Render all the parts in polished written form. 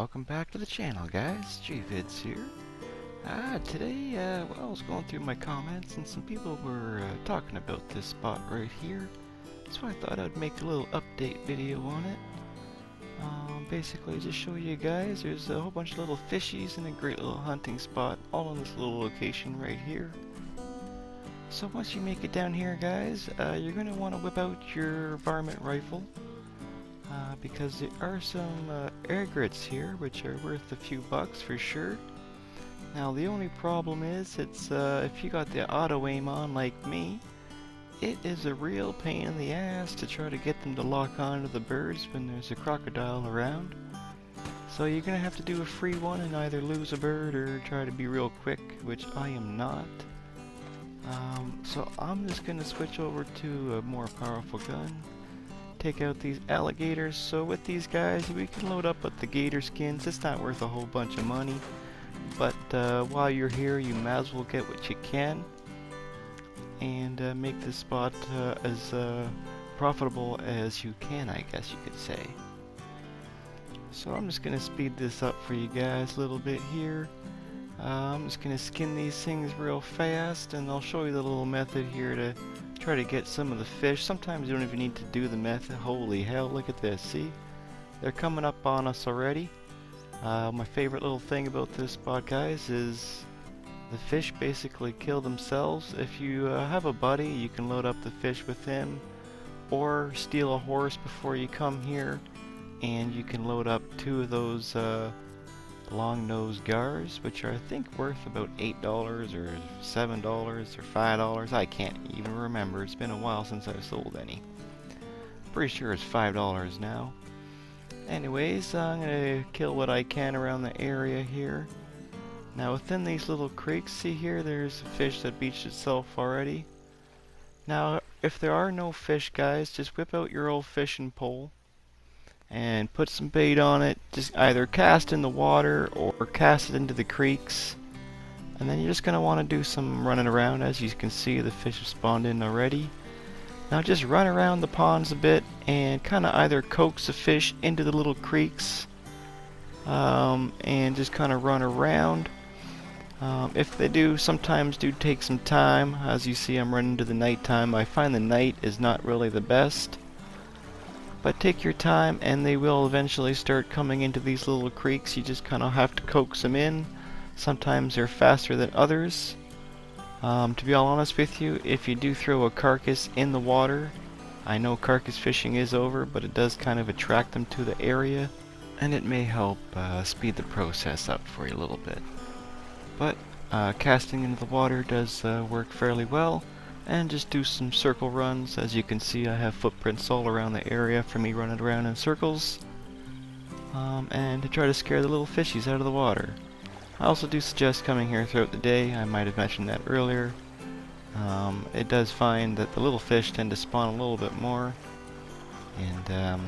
welcome back to the channel, guys. Gvids here. Today, well, I was going through my comments and some people were talking about this spot right here. So I thought I'd make a little update video on it. Basically just show you guys there's a whole bunch of little fishies and a great little hunting spot all in this little location right here. So once you make it down here, guys, you're going to want to whip out your varmint rifle. Because there are some Gvids here, which are worth a few bucks for sure. Now the only problem is, it's if you got the auto aim on like me, it is a real pain in the ass to try to get them to lock onto the birds when there's a crocodile around. So you're gonna have to do a free one and either lose a bird or try to be real quick, which I am not. So I'm just gonna switch over to a more powerful gun. Take out these alligators. So with these guys we can load up with the gator skins. It's not worth a whole bunch of money, but while you're here you might as well get what you can and make this spot as profitable as you can, I guess you could say. So I'm just gonna speed this up for you guys a little bit here. I'm just gonna skin these things real fast and I'll show you the little method here to try to get some of the fish. Sometimes you don't even need to do the method. Holy hell, look at this. See? They're coming up on us already. My favorite little thing about this spot, guys, is the fish basically kill themselves. If you have a buddy, you can load up the fish with him, or steal a horse before you come here, and you can load up 2 of those long-nose GARs, which are I think worth about $8 or $7 or $5. I can't even remember. It's been a while since I've sold any. Pretty sure it's $5 now. Anyways, I'm gonna kill what I can around the area here. Now within these little creeks, see here, there's a fish that beached itself already. Now if there are no fish, guys, just whip out your old fishing pole and put some bait on it. Just either cast in the water or cast it into the creeks, and then you're just going to want to do some running around. As you can see, the fish have spawned in already. Now just run around the ponds a bit and kind of either coax the fish into the little creeks and just kind of run around. If they do, sometimes do take some time. As you see, I'm running to the nighttime. I find the night is not really the best. But take your time and they will eventually start coming into these little creeks. You just kind of have to coax them in. Sometimes they're faster than others. To be all honest with you, if you do throw a carcass in the water, I know carcass fishing is over, but it does kind of attract them to the area, and it may help speed the process up for you a little bit. But casting into the water does work fairly well. And just do some circle runs. As you can see, I have footprints all around the area for me running around in circles, and to try to scare the little fishies out of the water. I also do suggest coming here throughout the day. I might have mentioned that earlier. It does find that the little fish tend to spawn a little bit more, and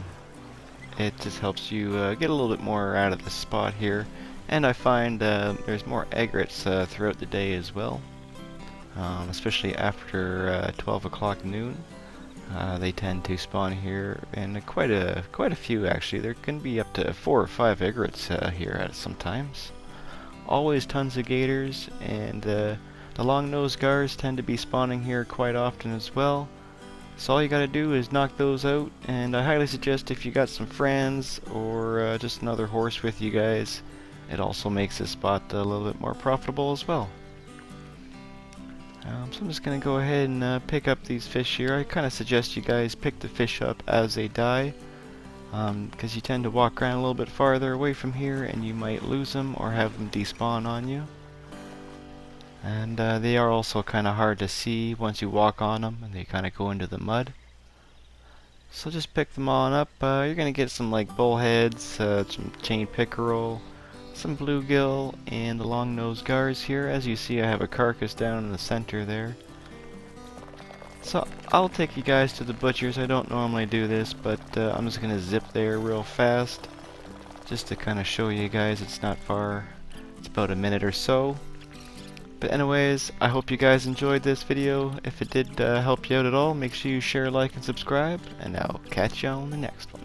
it just helps you get a little bit more out of the spot here. And I find there's more Gvids throughout the day as well. Especially after 12 o'clock noon, they tend to spawn here, and quite a few actually. There can be up to 4 or 5 Gvids here at sometimes. Always tons of gators, and the long-nosed GARs tend to be spawning here quite often as well. So all you gotta do is knock those out, and I highly suggest if you got some friends or just another horse with you guys, it also makes this spot a little bit more profitable as well. So I'm just going to go ahead and pick up these fish here. I kind of suggest you guys pick the fish up as they die, because you tend to walk around a little bit farther away from here and you might lose them or have them despawn on you. And they are also kind of hard to see once you walk on them, and they kind of go into the mud. So just pick them on up. You're going to get some like bullheads, some chain pickerel, some bluegill, and the long-nosed GARs here. As you see, I have a carcass down in the center there. So I'll take you guys to the butcher's. I don't normally do this, but I'm just going to zip there real fast just to kind of show you guys it's not far. It's about a minute or so. But anyways, I hope you guys enjoyed this video. If it did help you out at all, make sure you share, like, and subscribe, and I'll catch you on the next one.